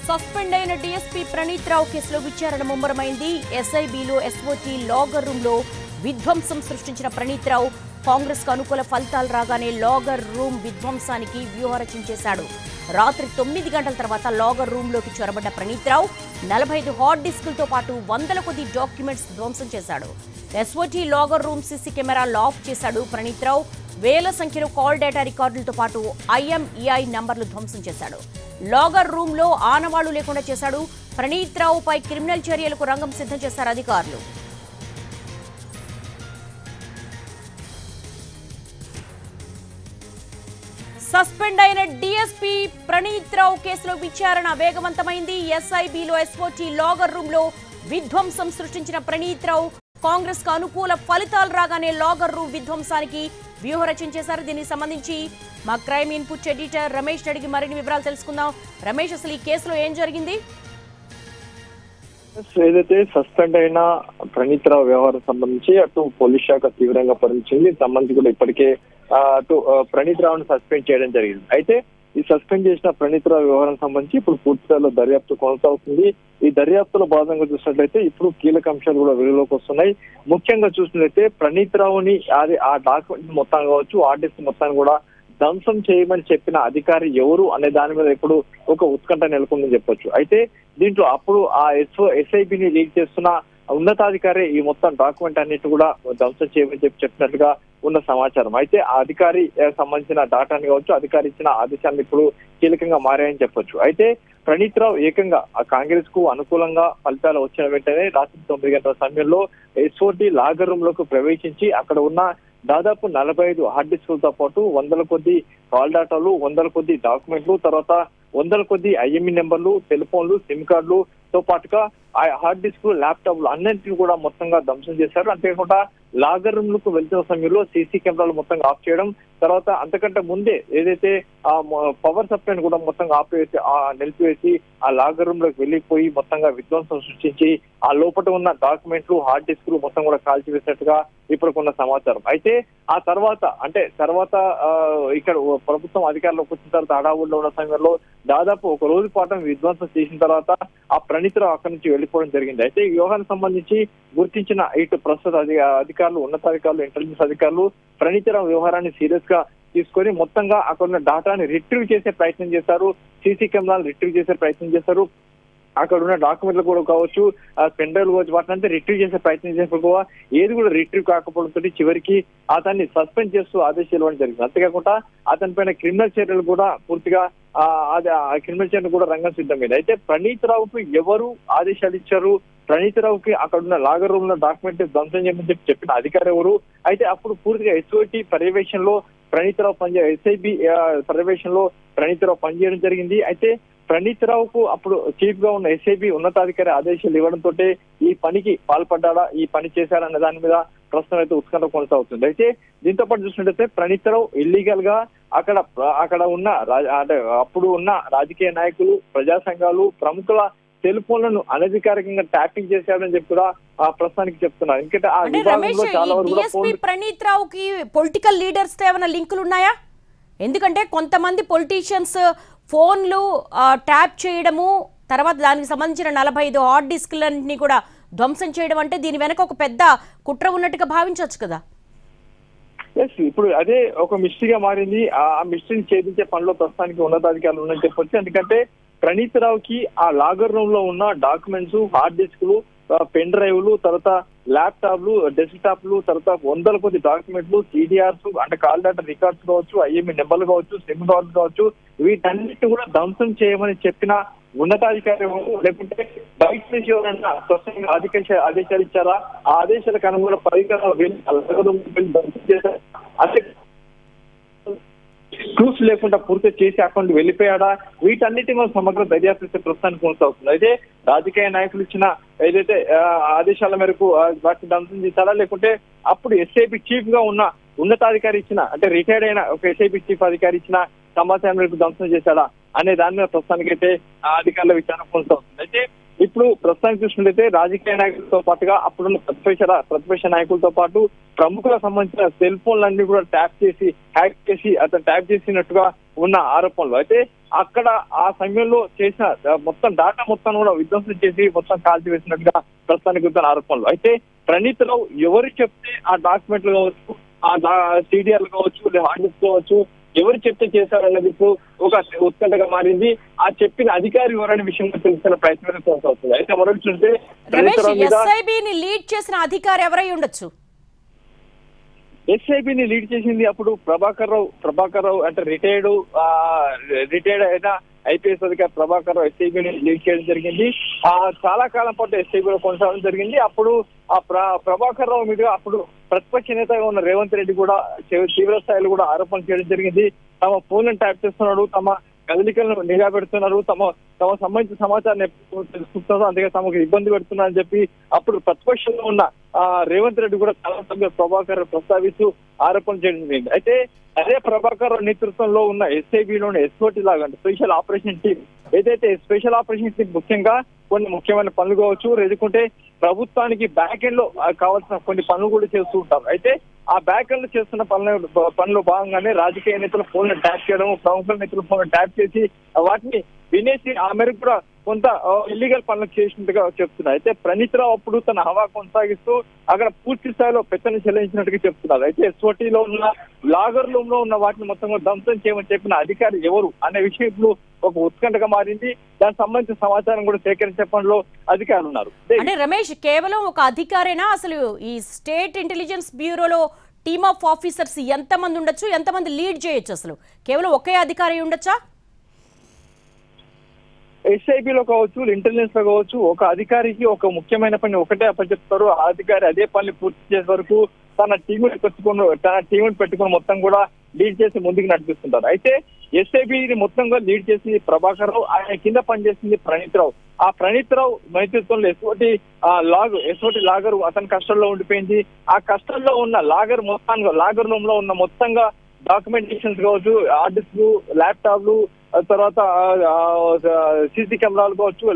Suspend అయిన DSP Praneeth Rao కేసులో విచారణ ముమ్మరమైంది. ఎస్ఐబిలో ఎస్ఓటీ లాగర్ రూమ్ లో విధ్వంసం సృష్టించిన ప్రణీత్ రావు కాంగ్రెస్ కు అనుకూల ఫలితాలు రాగానే లాగర్ రూమ్ విధ్వంసానికి వ్యూహరచన చేశాడు. రాత్రి 9 గంటల తర్వాత లాగర్ రూమ్ లోకి చొరబడ్డ ప్రణీత్ రావు 45 హార్డ్ డిస్కులతో పాటు వందల కొద్ది డాక్యుమెంట్స్ ధ్వంసం చేశాడు. ఎస్ఓటీ లాగర్ రూమ్ సీసీ కెమెరాలు ఆఫ్ చేశాడు. ప్రణీత్ రావు వేల సంఖ్యలో కాల్ డేటా రికార్డులతో పాటు IMEI నంబర్లు ధ్వంసం చేశాడు. లాగర్ రూమ్ లో ఆనవాళ్లు లేకుండా చేశాడు. ప్రణీత్ రావుపై క్రిమినల్ చర్యలకు రంగం సిద్ధం చేశారు అధికారులు. సస్పెండ్ అయిన డీఎస్పీ ప్రణీత్ రావు కేసులో విచారణ వేగవంతమైంది. ఎస్ఐబిలో ఎస్ఓటీ లాగర్ రూమ్ లో విధ్వంసం సృష్టించిన ప్రణీత్ రావు కాంగ్రెస్ కు అనుకూల ఫలితాలు రాగానే లాగర్ రూమ్ విధ్వంసానికి వ్యూహరచన చేశారు. దీనికి సంబంధించి మా క్రైమ్ ఇన్పుట్ ఎడిటర్ రమేష్ అడిగి మరిన్ని వివరాలు తెలుసుకుందాం. రమేష్, అసలు ఈ కేసులో ఏం జరిగింది? ఏదైతే సస్పెండ్ అయిన ప్రణీత్ రావు వ్యవహారం సంబంధించి అటు పోలీస్ శాఖ తీవ్రంగా పరిగణించింది. సంబంధించి కూడా ఇప్పటికే అటు ప్రణీత్ రావును సస్పెండ్ చేయడం జరిగింది. అయితే ఈ సస్పెండ్ చేసిన ప్రణీత్ రావు వ్యవహారం సంబంధించి ఇప్పుడు పూర్తి స్థాయిలో దర్యాప్తు కొనసాగుతుంది. ఈ దర్యాప్తులో భాగంగా చూసినట్లయితే ఇప్పుడు కీలక అంశాలు కూడా వెలుగులోకి వస్తున్నాయి. ముఖ్యంగా చూసినట్లయితే ప్రణీత్ రావుని ఆ డాక్యుమెంట్ మొత్తం కావచ్చు, ఆర్టిస్ట్ మొత్తాన్ని కూడా ధ్వంసం చేయమని చెప్పిన అధికారి ఎవరు అనే దాని మీద ఇప్పుడు ఒక ఉత్కంఠ నెలకొందని చెప్పొచ్చు. అయితే దీంట్లో అప్పుడు ఆ ఎస్ఐబిని లీడ్ చేస్తున్న ఉన్నతాధికారి ఈ మొత్తం డాక్యుమెంట్ అన్నిటి కూడా ధ్వంసం చేయమని చెప్పినట్లుగా ఉన్న సమాచారం. అయితే ఆ అధికారి సంబంధించిన డాటాని కావచ్చు, అధికారి ఇచ్చిన ఆదేశాన్ని ఇప్పుడు కీలకంగా మారాయని చెప్పొచ్చు. అయితే ప్రణీత్ రావు ఏకంగా ఆ కాంగ్రెస్ కు అనుకూలంగా ఫలితాలు వచ్చిన వెంటనే రాత్రి 9 గంటల సమయంలో ఎస్ఓటీ లాగర్ రూమ్ లోకి ప్రవేశించి అక్కడ ఉన్న దాదాపు 45 హార్డ్ డిస్కులతో పాటు వందల కొద్ది కాల్ డేటాలు, వందల కొద్ది డాక్యుమెంట్లు, తర్వాత వందల కొద్ది IME నెంబర్లు, టెలిఫోన్లు, సిమ్ కార్డులు తో పాటుగా ఆ హార్డ్ డిస్క్, ల్యాప్టాప్లు అన్నింటిని కూడా మొత్తంగా ధ్వంసం చేశారు. అంతేకాకుండా లాగర్ రూమ్ లకు వెళ్తున్న సమయంలో సీసీ కెమెరాలు మొత్తంగా ఆఫ్ చేయడం, తర్వాత అంతకంటే ముందే ఏదైతే ఆ పవర్ సప్లైని కూడా మొత్తంగా నిలిపివేసి ఆ లాగర్ రూమ్ లోకి వెళ్ళిపోయి మొత్తంగా విధ్వంసం సృష్టించి ఆ లోపల ఉన్న డాక్యుమెంట్లు, హార్డ్ డిస్కులు మొత్తం కూడా కాల్చివేసినట్టుగా ఇప్పటికున్న సమాచారం. అయితే ఆ తర్వాత ఇక్కడ ప్రభుత్వం అధికారంలోకి వచ్చిన తర్వాత హడావుడిలో ఉన్న సమయంలో దాదాపు ఒక రోజు పాటు విధ్వంసం చేసిన తర్వాత ఆ ప్రణీత్ రావు అక్కడి నుంచి వెళ్లిపోవడం జరిగింది. అయితే ఈ వ్యవహారానికి సంబంధించి గుర్తించిన ఇటు ప్రస్తుత అధికారులు, ఉన్నతాధికారులు, ఇంటెలిజెన్స్ అధికారులు ప్రణీత్ రావు వ్యవహారాన్ని సీరియస్ గా తీసుకొని మొత్తంగా అక్కడ ఉన్న డాటాని రిట్రీవ్ చేసే ప్రయత్నం చేశారు. సీసీ కెమెరాలు రిట్రీవ్ చేసే ప్రయత్నం చేశారు. అక్కడ ఉన్న డాక్యుమెంట్లు కూడా కావచ్చు, పెన్ డ్రైవ్ కావచ్చు, వాటిని రిట్రీవ్ చేసే ప్రయత్నం చేసినప్పుడు ఏది కూడా రిట్రీవ్ కాకపోవడంతో చివరికి అతన్ని సస్పెండ్ చేస్తూ ఆదేశాలు ఇవ్వడం జరిగింది. అంతేకాకుండా అతని పైన క్రిమినల్ చర్యలు కూడా పూర్తిగా క్రిమినల్ చర్యలు కూడా రంగం సిద్ధమైంది. అయితే ప్రణీత్ రావుకు ఎవరు ఆదేశాలు ఇచ్చారు, ప్రణీత్ రావుకి అక్కడ ఉన్న లాగర్ రూమ్ లో డాక్యుమెంట్ ధ్వంసం చేయమని చెప్పిన అధికారి ఎవరు? అయితే అప్పుడు పూర్తిగా ఎస్ఓటీ పర్యవేక్షణలో ప్రణీత్ రావు ఎస్ఐబి పర్యవేక్షణలో ప్రణీత్ రావు పనిచేయడం జరిగింది. అయితే ప్రణీత్ రావుకు అప్పుడు చీఫ్ గా ఉన్న ఎస్ఐబి ఉన్నతాధికారి ఆదేశాలు ఇవ్వడంతో ఈ పనికి పాల్పడ్డా, ఈ పని చేశాడన్న దాని మీద ప్రస్తుతం అయితే ఉత్కంఠ కొనసాగుతుంది. అయితే దీంతో పాటు చూసినట్టయితే ప్రణీత్ రావు ఇల్లీగల్ గా అక్కడ ఉన్న అంటే అప్పుడు ఉన్న రాజకీయ నాయకులు, ప్రజా సంఘాలు, ప్రముఖుల సెల్ ఫోన్లను అనధికారికంగా ట్యాపింగ్ చేశాడని చెప్పి కూడా ప్రస్తుతానికి చెప్తున్నారు. ఎందుకంటే ఆ విభాగంలో చాలా వరకు ప్రణీత్ రావుకి పొలిటికల్ లీడర్స్ తో ఏమైనా లింకులు ఉన్నాయా? ఎందుకంటే కొంతమంది పొలిటీషియన్స్ ఫోన్లు ట్యాప్ చేయడము, తర్వాత దానికి సంబంధించిన 45 హార్డ్ డిస్క్లన్నీ కూడా ధ్వంసం చేయడం అంటే దీని వెనక ఒక పెద్ద కుట్ర ఉన్నట్టుగా భావించవచ్చు కదా? ఇప్పుడు అదే ఒక మిస్టరీగా మారింది. ఆ మిస్టరీని ఛేదించే పనిలో ప్రస్తుతానికి ఉన్నతాధికారులు ఉన్నాయని చెప్పొచ్చు. ఎందుకంటే ప్రణీత్ రావుకి ఆ లాగర్ రూమ్ లో ఉన్న డాక్యుమెంట్స్, హార్డ్ డిస్క్లు, పెన్ డ్రైవ్లు, తర్వాత ల్యాప్టాప్లు, డెస్క్టాప్లు, తర్వాత వందల కొద్ది డాక్యుమెంట్లు, CDRs అంటే కాల్ డేటా రికార్డ్స్ కావచ్చు, IME నెంబర్లు కావచ్చు, సిమ్ కార్డులు కావచ్చు, వీటన్నిటి కూడా ధ్వంసం చేయమని చెప్పిన ఉన్నతాధికారి లేకుంటే బయట నుంచి ఎవరైనా స్పష్టంగా ఆదేశాలు ఇచ్చారా? ఆ ఆదేశాలకు అనుగుణ పరికరాలు ధ్వంసం చేశారు. అదే ప్రూఫ్స్ లేకుండా పూర్తి చేసి అకౌంట్ వెళ్ళిపోయాడా? వీటన్నిటి మీద సమగ్ర దర్యాప్తు ప్రస్తుతానికి కొనసాగుతుంది. అయితే రాజకీయ నాయకులు ఇచ్చిన ఏదైతే ఆదేశాల మేరకు వాటిని ధ్వంసం చేశారా, లేకుంటే అప్పుడు ఎస్ఐబి చీఫ్ గా ఉన్న ఉన్నతాధికారి ఇచ్చిన అంటే రిటైర్డ్ అయిన ఒక ఎస్ఐబి చీఫ్ అధికారి ఇచ్చిన సమాచారం మేరకు ధ్వంసం చేశాడా అనే దాని మీద ప్రస్తుతానికి అయితే అధికారుల విచారణ కొనసాగుతుంది. అయితే ఇప్పుడు ప్రస్తుతానికి చూసినట్లయితే రాజకీయ నాయకులతో పాటుగా అప్పుడున్న ప్రతిపక్ష నాయకులతో పాటు ప్రముఖులకు సంబంధించిన సెల్ ఫోన్లన్నీ కూడా హ్యాక్ చేసి అతను ట్యాప్ చేసినట్టుగా ఉన్న ఆరోపణలు. అయితే అక్కడ ఆ సమయంలో చేసిన మొత్తం డేటా మొత్తం కూడా విధ్వంసం చేసి మొత్తం కాల్చి వేసినట్టుగా ప్రస్తుతానికి ఉన్న ఆరోపణలు. అయితే ప్రణీత్ రావు ఎవరు చెప్తే ఆ డాక్యుమెంట్లు కావచ్చు, ఆ సిడిఆర్లు కావచ్చు, హార్డ్ డిస్క్ కావచ్చు, ఎవరు చెప్తే చేశారన్నది ఇప్పుడు ఒక ఉత్కంఠగా మారింది. ఆ చెప్పిన అధికారి ఎవరనే విషయం తెలుసుకున్న ప్రయత్నం కొనసాగుతుంది. అయితే మరొకటి చూస్తే ఎస్ఐబిని లీడ్ చేసిన అధికారి ఎవరై ఉండొచ్చు? ఎస్ఐబిని లీడ్ చేసింది అప్పుడు ప్రభాకర్ రావు అంటే రిటైర్డ్ అయిన ఐపీఎస్ అధికారి ప్రభాకర్ రావు ఎస్ఐబిని లీడ్ చేయడం జరిగింది. చాలా కాలం పాటు ఎస్ఐబిలో కొనసాగడం జరిగింది. అప్పుడు ఆ ప్రభాకర్ రావు మీద అప్పుడు ప్రతిపక్ష నేతగా ఉన్న రేవంత్ రెడ్డి కూడా తీవ్ర స్థాయిలో కూడా ఆరోపణలు చేయడం జరిగింది. తమ ఫోన్లను ట్యాప్ చేస్తున్నాడు, తమ కదలికలను నిఘా పెడుతున్నారు, తమ సంబంధించిన సమాచారాన్ని తెలుసుకుంటున్నారు, అందుకే తమకు ఇబ్బంది పెడుతున్నారని చెప్పి అప్పుడు ప్రతిపక్షంలో ఉన్న రేవంత్ రెడ్డి కూడా చాలా ప్రభాకర్ ప్రస్తావిస్తూ ఆరోపణలు చేయడం జరిగింది. అయితే అదే ప్రభాకర్ నేతృత్వంలో ఉన్న ఎస్ఐబిలోని ఎస్ఓటీ లాగా అంటే స్పెషల్ ఆపరేషన్ టీం ఏదైతే స్పెషల్ ఆపరేషన్ టీం ముఖ్యంగా కొన్ని ముఖ్యమైన పనులు కావచ్చు, లేకుంటే ప్రభుత్వానికి బ్యాక్ ఎండ్ లో కావాల్సిన కొన్ని పనులు కూడా చేస్తూ ఉంటారు. అయితే ఆ బ్యాక్ ఎండ్ లో చేస్తున్న పనులు భాగంగానే రాజకీయ నేతల ఫోన్లు ట్యాప్ చేయడం, ప్రముఖ నేతల ఫోన్లు ట్యాప్ చేసి వాటిని వినేసి ఆ మేరకు కూడా కొంత ఇల్లీగల్ పనులు చేసినట్టుగా చెప్తున్నారు. అయితే ప్రణీత్ రావు అప్పుడు తన హవా కొనసాగిస్తూ అక్కడ పూర్తి స్థాయిలో పెత్తనం చెల్లించినట్టుగా చెప్తున్నారు. అయితే ఎస్ఓటీలో ఉన్న లాగర్ రూమ్ లో ఉన్న వాటిని మొత్తం ధ్వంసం చేయమని చెప్పిన అధికారి ఎవరు అనే విషయం ఇప్పుడు ఒక ఉత్కంఠగా మారింది. దానికి సంబంధించిన సమాచారం కూడా సేకరించే పనిలో అధికారులు ఉన్నారు. అంటే రమేష్, కేవలం ఒక అధికారేనా? అసలు ఈ స్టేట్ ఇంటెలిజెన్స్ బ్యూరోలో టీమ్ ఆఫ్ ఆఫీసర్స్ ఎంతమంది ఉండొచ్చు, ఎంతమంది లీడ్ చేయొచ్చు? అసలు కేవలం ఒకే అధికారి ఉండొచ్చా? ఎస్ఐబిలో కావచ్చు, ఇంటెలిజెన్స్ లో కావచ్చు, ఒక అధికారికి ఒక ముఖ్యమైన పని ఒకటే అప్పచెప్తారు. ఆ అధికారి అదే పని పూర్తి చేసే వరకు తన టీంని పెట్టుకుని మొత్తం కూడా లీడ్ చేసి ముందుకు నడిపిస్తుంటారు. అయితే ఎస్ఐబిని మొత్తంగా లీడ్ చేసి ప్రభాకర్ రావు, ఆయన కింద పనిచేసింది ప్రణీత్ రావు. ఆ ప్రణీత్ రావు నేతృత్వంలో ఎస్ఓటి లాగర్ అతని కష్టంలో ఉండిపోయింది. ఆ కష్టంలో ఉన్న లాగర్ రూమ్ లో ఉన్న మొత్తంగా డాక్యుమెంటేషన్స్ కావచ్చు, హార్డ్ డిస్క్, ల్యాప్టాప్లు, తర్వాత సీసీ కెమెరాలు కావచ్చు,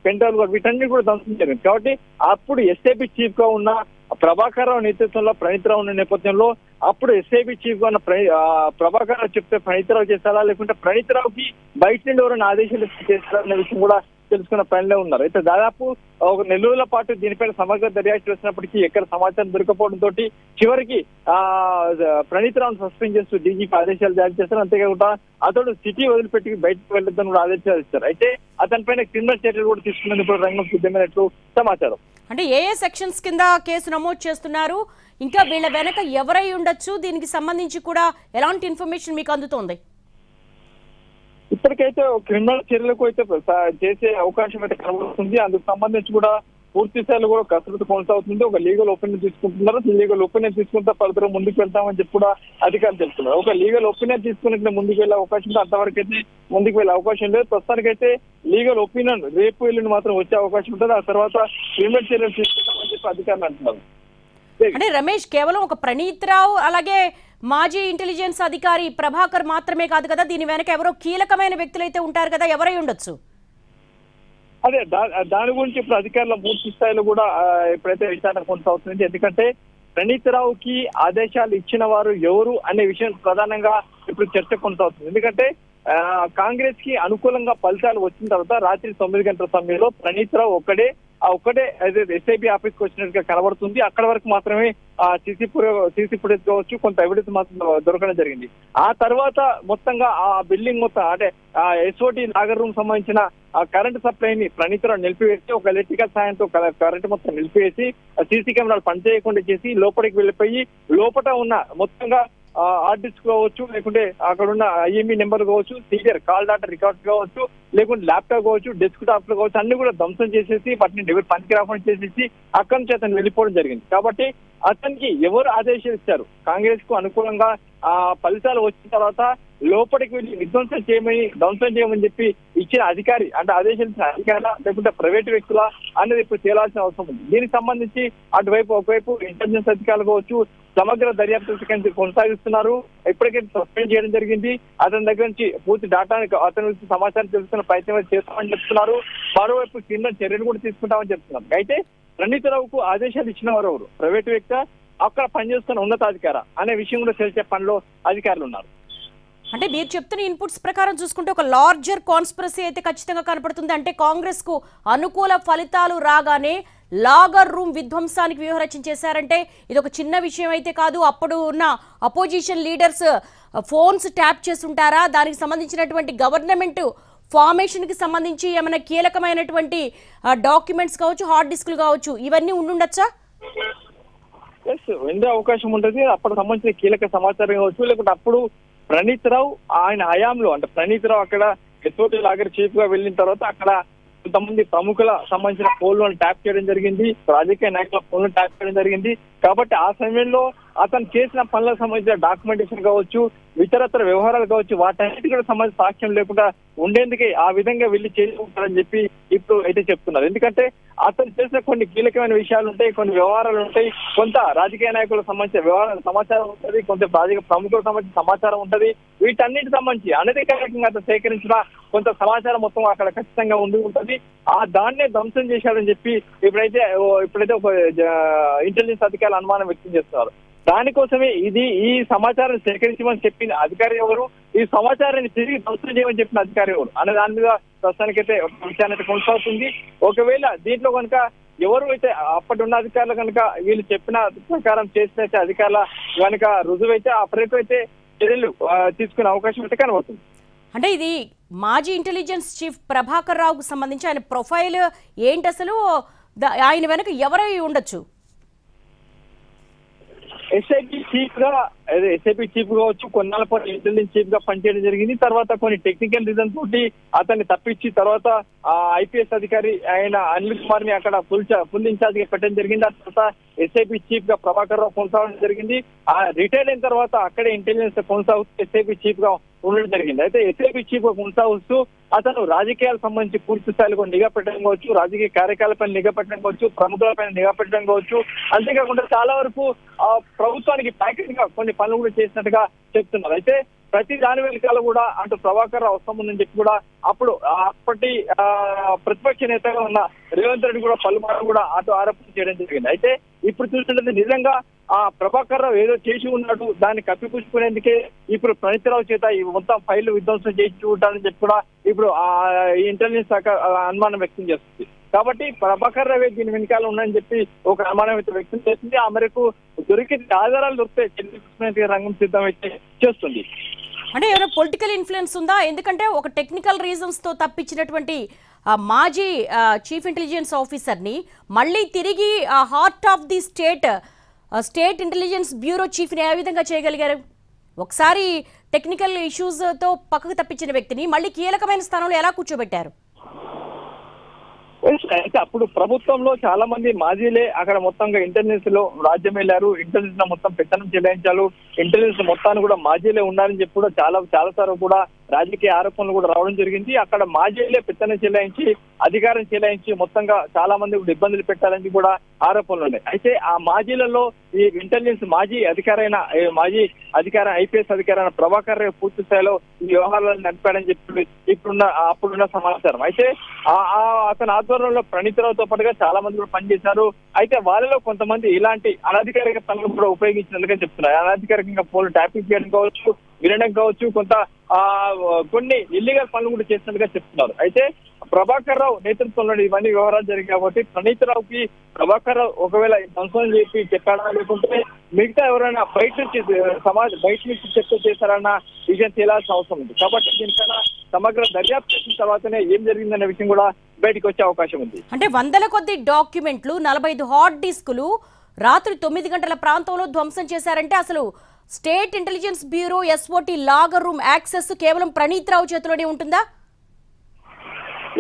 పెన్ డ్రైవ్ కావచ్చు, వీటన్ని కూడా ధ్వంసం జరిగింది. కాబట్టి అప్పుడు ఎస్ఐబి చీఫ్ గా ఉన్న ప్రభాకర్ రావు నేతృత్వంలో ప్రణీత్ రావు ఉన్న నేపథ్యంలో అప్పుడు ఎస్ఐబి చీఫ్ గా ఉన్న ప్రభాకర్ రావు చెప్తే ప్రణీత్ రావు చేస్తారా, లేకుంటే ప్రణీత్ రావుకి బయట నుండి ఎవరైనా ఆదేశాలు చేస్తారా అనే విషయం కూడా తెలుసుకున్న పనిలో ఉన్నారు. అయితే దాదాపు ఒక నెలల పాటు దీనిపైన సమగ్ర దర్యాప్తు చేసినప్పటికీ ఎక్కడ సమాచారం దొరకపోవడంతో చివరికి ప్రణీత్ రావును సస్పెండ్ చేస్తూ డీజీపీ ఆదేశాలు జారీ చేస్తారు. అంతేకాకుండా అతడు సిటీ వదిలిపెట్టి బయటకు వెళ్ళొద్దని కూడా ఆదేశాలు ఇచ్చారు. అయితే అతనిపైన క్రిమినల్ చర్యలు కూడా తీసుకునేందుకు రంగం సిద్ధమైనట్లు సమాచారం. అంటే ఏ సెక్షన్స్ కింద కేసు నమోదు చేస్తున్నారు, ఇంకా వీళ్ళ వెనక ఎవరై ఉండొచ్చు, దీనికి సంబంధించి కూడా ఎలాంటి ఇన్ఫర్మేషన్ మీకు అందుతోంది? ఇప్పటికైతే క్రిమినల్ చర్యలకు అయితే చేసే అవకాశం అయితే కనబడుతుంది. అందుకు సంబంధించి కూడా పూర్తి స్థాయిలో కూడా కసరత్తు కొనసాగుతుంది. ఒక లీగల్ ఒపీనియన్ తీసుకుంటున్నారు. లీగల్ ఒపీనియన్ తీసుకుంటే ఫర్దర్ ముందుకు వెళ్తామని చెప్పి కూడా అధికారులు చెప్తున్నారు. ఒక లీగల్ ఒపీనియన్ తీసుకుని ముందుకు వెళ్ళే అవకాశం ఉంది, అంతవరకు అయితే ముందుకు వెళ్ళే అవకాశం లేదు. ప్రస్తుతానికైతే లీగల్ ఒపీనియన్ రేపు ఎల్లుండి మాత్రం వచ్చే అవకాశం ఉంటుంది. ఆ తర్వాత క్రిమినల్ చర్యలు తీసుకుంటామని చెప్పి అధికారులు అంటున్నారు. అంటే రమేష్, కేవలం ఒక ప్రణీత్ రావు అలాగే మాజీ ఇంటెలిజెన్స్ అధికారి ప్రభాకర్ మాత్రమే కాదు కదా, దీని వెనక ఎవరో కీలకమైన వ్యక్తులు అయితే ఉంటారు కదా, ఎవరై ఉండొచ్చు? అదే దాని గురించి ఇప్పుడు అధికారుల పూర్తి స్థాయిలో కూడా ఇప్పుడైతే విచారణ కొనసాగుతుంది. ఎందుకంటే ప్రణీత్ రావుకి ఆదేశాలు ఇచ్చిన వారు ఎవరు అనే విషయం ప్రధానంగా ఇప్పుడు చర్చ కొనసాగుతుంది. ఎందుకంటే కాంగ్రెస్ కి అనుకూలంగా ఫలితాలు వచ్చిన తర్వాత రాత్రి 9 గంటల సమయంలో ప్రణీత్ రావు ఒక్కడే ఎస్ఐబి ఆఫీస్ కి వచ్చినట్టుగా కనబడుతుంది. అక్కడ వరకు మాత్రమే సీసీ ఫుటేజ్ కావచ్చు, కొంత ఎవిడెన్స్ మాత్రం దొరకడం జరిగింది. ఆ తర్వాత మొత్తంగా ఆ బిల్డింగ్ మొత్తం అంటే ఎస్ఓటి లాగర్ రూమ్ సంబంధించిన కరెంట్ సప్లైని ప్రణీత్ రావు నిలిపివేసి ఒక ఎలక్ట్రికల్ సాయంతో కరెంట్ మొత్తం నిలిపివేసి సీసీ కెమెరాలు పనిచేయకుండా చేసి లోపలికి వెళ్ళిపోయి లోపల ఉన్న మొత్తంగా హార్డ్ డిస్క్ కావచ్చు, లేకుంటే అక్కడ ఉన్న ఐఎంఈ నెంబర్ కావచ్చు, సీరియర్ కాల్ డాటా రికార్డ్స్ కావచ్చు, లేకుంటే ల్యాప్టాప్ కావచ్చు, డెస్క్ టాప్ కావచ్చు, అన్ని కూడా ధ్వంసం చేసేసి వాటిని పనికి రాకుండా చేసేసి అక్కడి నుంచి అతను వెళ్ళిపోవడం జరిగింది. కాబట్టి అతనికి ఎవరు ఆదేశాలు ఇచ్చారు, కాంగ్రెస్ కు అనుకూలంగా ఫలితాలు వచ్చిన తర్వాత లోపలికి వెళ్ళి ధ్వంసం చేయమని చెప్పి ఇచ్చిన అధికారి అంటే ఆదేశించిన అధికారుల లేకుంటే ప్రైవేటు వ్యక్తుల అనేది ఇప్పుడు తేలాల్సిన అవసరం ఉంది. దీనికి సంబంధించి అటువైపు ఒకవైపు ఇంటెలిజెన్స్ అధికారులు కావచ్చు సమగ్ర దర్యాప్తు కొనసాగిస్తున్నారు. ఇప్పటికే సస్పెండ్ చేయడం జరిగింది. అతని దగ్గర నుంచి పూర్తి డేటాని అతని నుంచి సమాచారం తెలుసుకున్న ప్రయత్నం చేస్తామని చెప్తున్నారు. మరోవైపు కింద చర్యలు కూడా తీసుకుంటామని చెప్తున్నారు. అయితే ప్రణీతరావుకు ఆదేశాలు ఇచ్చిన వారు ఎవరు? ప్రైవేటు వ్యక్తి, అక్కడ పనిచేస్తున్న ఉన్నతాధికార అనే విషయం కూడా తెలిసే పనిలో అధికారులు ఉన్నారు. అంటే మీరు చెప్తున్న ఇన్పుట్స్ ప్రకారం చూసుకుంటే ఒక లార్జర్ కాన్స్పిరసీ అయితే ఖచ్చితంగా కనపడుతుంది. అంటే కాంగ్రెస్ కు అనుకూల ఫలితాలు రాగానే లాగర్ రూమ్ విధ్వంసానికి వ్యూహరచన చేశారంటే ఇది ఒక చిన్న విషయం అయితే కాదు. అప్పుడు ఉన్న అపోజిషన్ లీడర్స్ ఫోన్స్ ట్యాప్ చేస్తుంటారా? దానికి సంబంధించినటువంటి గవర్నమెంట్ ఫార్మేషన్ కి సంబంధించి ఏమైనా కీలకమైనటువంటి డాక్యుమెంట్స్ కావచ్చు, హార్డ్ డిస్క్లు కావచ్చు, ఇవన్నీ ఉండుండొచ్చా? ఉండే అవకాశం ఉంటుంది. అప్పుడు సంబంధించిన కీలక సమాచారం కావచ్చు, లేకుంటే అప్పుడు ప్రణీతరావు ఆయన హయాంలో అంటే ప్రణీతరావు అక్కడ ఎస్ఓటీ లాగర్ చీఫ్ గా వెళ్ళిన తర్వాత అక్కడ కొంతమంది ప్రముఖుల సంబంధించిన ఫోన్లను ట్యాప్ చేయడం జరిగింది, రాజకీయ నాయకుల ఫోన్లను ట్యాప్ చేయడం జరిగింది. కాబట్టి ఆ సమయంలో అతను చేసిన పనులకు సంబంధించిన డాక్యుమెంటేషన్ కావచ్చు, ఇతరత్ర వ్యవహారాలు కావచ్చు, వాటన్నిటి కూడా సంబంధించిన సాక్ష్యం లేకుండా ఉండేందుకే ఆ విధంగా వెళ్ళి చేసుకుంటారని చెప్పి ఇప్పుడు అయితే చెప్తున్నారు. ఎందుకంటే అతను చేసిన కొన్ని కీలకమైన విషయాలు ఉంటాయి, కొన్ని వ్యవహారాలు ఉంటాయి, కొంత రాజకీయ నాయకులకు సంబంధించిన వ్యవహారాల సమాచారం ఉంటుంది, కొంత ప్రముఖులకు సంబంధించిన సమాచారం ఉంటుంది. వీటన్నిటి సంబంధించి అనధికారికంగా అతను సేకరించిన కొంత సమాచారం మొత్తం అక్కడ ఖచ్చితంగా ఉంటుంది. ఆ దాన్నే ధ్వంసం చేశాడని చెప్పి ఇప్పుడైతే ఒక ఇంటెలిజెన్స్ అధికారులు అనుమానం వ్యక్తం చేస్తున్నారు. దానికోసమే ఈ సమాచారాన్ని సేకరించమని చెప్పిన అధికారి ఎవరు, ఈ సమాచారాన్ని తిరిగి ధ్వంసం చేయమని చెప్పిన అధికారి ఎవరు అనే దాని మీద ప్రస్తుతానికైతే ఒక విషయాన్ని అయితే కొనసాగుతుంది. ఒకవేళ దీంట్లో కనుక ఎవరు అయితే అప్పటి ఉన్న అధికారులు కనుక వీళ్ళు చెప్పిన ప్రకారం చేసినైతే అధికారుల కనుక రుజువైతే అప్పటికైతే అయితే చర్యలు తీసుకునే అవకాశం అయితే కనబడుతుంది. అంటే ఇది మాజీ ఇంటెలిజెన్స్ చీఫ్ ప్రభాకర్ రావుకు సంబంధించి ఆయన ప్రొఫైల్ ఏంటి అసలు? ఆయన వెనక ఎవరై ఉండొచ్చు? ఎస్ఐపి చీఫ్ కావచ్చు, కొన్నాళ్ళ పాటు ఇంటెలిజెన్స్ చీఫ్ గా పనిచేయడం జరిగింది. తర్వాత కొన్ని టెక్నికల్ రీజన్ తోటి అతన్ని తప్పించి తర్వాత ఐపీఎస్ అధికారి ఆయన అనిల్ కుమార్ ని అక్కడ ఫుల్ ఇన్ఛార్జ్ గా పెట్టడం జరిగింది. ఆ తర్వాత ఎస్ఐపి చీఫ్ గా ప్రభాకర్ రావు కొనసాగడం జరిగింది. ఆ రిటైర్ అయిన తర్వాత అక్కడే ఇంటెలిజెన్స్ కొనసాగుతూ ఎస్ఐపి చీఫ్ గా ఉండడం జరిగింది. అయితే ఎస్ఐపి చీఫ్ గా కొనసాగుతూ అతను రాజకీయాలకు సంబంధించి పూర్తి స్థాయిలో నిఘా పెట్టడం కావచ్చు, రాజకీయ కార్యకలాపాలను నిఘా పెట్టడం కావచ్చు, ప్రముఖులపైన నిఘా పెట్టడం కావచ్చు, అంతేకాకుండా చాలా వరకు ప్రభుత్వానికి ప్యాకేజ్ గా కొన్ని పనులు కూడా చేసినట్టుగా చెప్తున్నారు. అయితే ప్రతి దాని వెనకాల కూడా అటు ప్రభాకర్ రావు వస్తామని చెప్పి కూడా అప్పటి ప్రతిపక్ష నేతగా ఉన్న రేవంత్ రెడ్డి కూడా పలుమార్లు కూడా అటు ఆరోపణ చేయడం జరిగింది. అయితే ఇప్పుడు చూస్తుంటే నిజంగా ప్రభాకర్ రావు ఏదో చేసి ఉన్నాడు, దాన్ని కప్పిపుచ్చుకునేందుకే ఇప్పుడు ప్రణీతరావు చేత ఈ మొత్తం ఫైళ్లు విధ్వంసం చేసి చూడాలని చెప్పి కూడా ఇప్పుడు ఈ ఇంటెలిజెన్స్ శాఖ అనుమానం వ్యక్తం చేస్తుంది. కాబట్టి ప్రభాకర్ రావు దీని వెనకాల ఉన్నాయని చెప్పి ఒక అనుమానం అయితే వ్యక్తం చేస్తుంది. ఆ మేరకు దొరికిన ఆధారాలు దొరికితే రంగం సిద్ధం అయితే చేస్తుంది. అంటే ఏమైనా పొలిటికల్ ఇన్ఫ్లుయెన్స్ ఉందా? ఎందుకంటే ఒక టెక్నికల్ రీజన్స్ తో తప్పించినటువంటి మాజీ చీఫ్ ఇంటెలిజెన్స్ ఆఫీసర్ ని మళ్ళీ తిరిగి heart of the state intelligence bureau chief ని ఏ విధంగా చేయగలిగారు? ఒకసారి టెక్నికల్ ఇష్యూస్ తో పక్కకు తప్పించిన వ్యక్తిని మళ్ళీ కీలకమైన స్థానంలో ఎలా కూర్చోబెట్టారు? అయితే అప్పుడు ప్రభుత్వంలో చాలా మంది మాజీలే అక్కడ మొత్తంగా ఇంటెలిజెన్స్ లో రాజ్యం వెళ్ళారు, ఇంటెలిజెన్స్ లో మొత్తం పెత్తనం చెలాయించారు, ఇంటెలిజెన్స్ మొత్తాన్ని కూడా మాజీలే ఉండాలని చెప్పి కూడా చాలా సార్లు కూడా రాజకీయ ఆరోపణలు కూడా రావడం జరిగింది. అక్కడ మాజీలే పెత్తనం చెలాయించి అధికారం చెలాయించి మొత్తంగా చాలా మంది కూడా ఇబ్బందులు పెట్టాలని కూడా ఆరోపణలు ఉన్నాయి. అయితే ఆ మాజీలలో ఈ ఇంటెలిజెన్స్ మాజీ అధికార ఐపీఎస్ అధికారైన ప్రభాకర్ రావు పూర్తి స్థాయిలో ఈ వ్యవహారాలను నడిపాడని చెప్పి అప్పుడున్న సమాచారం. అయితే అతని ఆధ్వర్యంలో ప్రణీతరావుతో పాటుగా చాలా మంది కూడా పనిచేశారు. అయితే వాళ్ళలో కొంతమంది ఇలాంటి అనధికారిక పనులు కూడా ఉపయోగించినట్లుగా చెప్తున్నారు. అనధికారికంగా ఫోన్ ట్యాపింగ్ చేయడం కావచ్చు, వినడం కావచ్చు, కొన్ని ఇల్లీగల్ పనులు కూడా చేసినట్టుగా చెప్తున్నారు. అయితే ప్రభాకర్ రావు నేతృత్వంలో ఇవన్నీ వ్యవహారాలు జరిగాయి కాబట్టి ప్రణీతరావుకి ప్రభాకర్ రావు ఒకవేళ ధ్వంసం చెప్పాడా, లేకుంటే మిగతా ఎవరైనా బయట నుంచి చెప్తూ చేశారన్న విషయం తేలాల్సిన అవసరం ఉంది. కాబట్టి దీనికన్నా సమగ్ర దర్యాప్తు చేసిన తర్వాతనే ఏం జరిగిందనే విషయం కూడా బయటకు వచ్చే అవకాశం ఉంది. అంటే వందల కొద్ది డాక్యుమెంట్లు, 45 హార్డ్ డిస్కులు రాత్రి 9 గంటల ప్రాంతంలో ధ్వంసం చేశారంటే అసలు state intelligence bureau SOT logger room access కేవలం ప్రణీతరావు చేతిలోనే ఉంటుందా?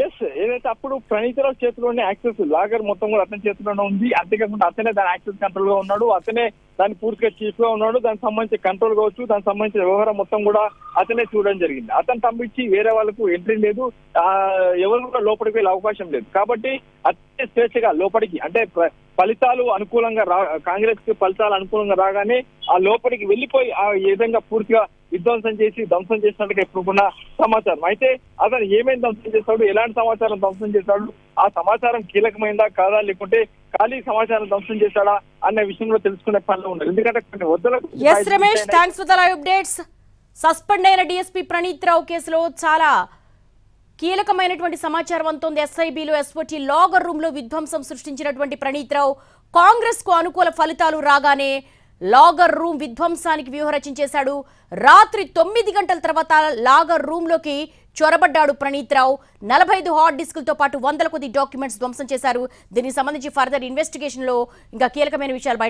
ఎస్, ఏదైతే అప్పుడు ప్రణీత్ రావు చేతిలోనే యాక్సెస్ లాగర్ మొత్తం కూడా అతని చేతిలోనే ఉంది. అంతేకాకుండా అతనే దాని యాక్సెస్ కంట్రోల్ గా ఉన్నాడు, అతనే దాని పూర్తిగా చీఫ్ గా ఉన్నాడు. దానికి సంబంధించి కంట్రోల్ కావచ్చు, దానికి సంబంధించిన వ్యవహారం మొత్తం కూడా అతనే చూడడం జరిగింది. అతను పంపించి వేరే వాళ్ళకు ఎంట్రీ లేదు, ఎవరు కూడా లోపలికి వెళ్ళే అవకాశం లేదు. కాబట్టి అతనే స్వేచ్ఛగా లోపలికి, అంటే ఫలితాలు అనుకూలంగా కాంగ్రెస్ కి ఫలితాలు అనుకూలంగా రాగానే ఆ లోపలికి వెళ్ళిపోయి ఆ విధంగా పూర్తిగా ధ్వంసం చేసినట్టుగా ఎప్పుడుకున్న సమాచారం. అయితే అతను ఏమేమి ధ్వంసం చేస్తాడు, ఎలాంటి సమాచారం ధ్వంసం చేస్తాడు, ఆ సమాచారం కీలకమైందా కాదా, లేకుంటే ఖాళీ సమాచారం ధ్వంసం చేశాడా అన్న విషయంలో తెలుసుకునే పనిలో ఉన్నారు. ఎందుకంటే కొన్ని yes Ramesh, thanks for the live updates. Suspend అయిన డీఎస్పీ ప్రణీత్ రావు కేసులో చాలా కీలకమైనటువంటి సమాచారం అందుతోంది. ఎస్ఐబిలో ఎస్ఓటీ లాగర్ రూమ్ లో విధ్వంసం సృష్టించినటువంటి ప్రణీత్ రావు కాంగ్రెస్ కు అనుకూల ఫలితాలు రాగానే లాగర్ రూమ్ విధ్వంసానికి వ్యూహరచన చేశాడు. రాత్రి 9 గంటల తర్వాత లాగర్ రూమ్ లోకి చొరబడ్డాడు ప్రణీత్ రావు. 45 హార్డ్ డిస్కులతో పాటు 100 కొద్ది డాక్యుమెంట్స్ ధ్వంసం చేశారు. దీనికి సంబంధించి ఫర్దర్ ఇన్వెస్టిగేషన్ లో ఇంకా కీలకమైన విషయాలు బయట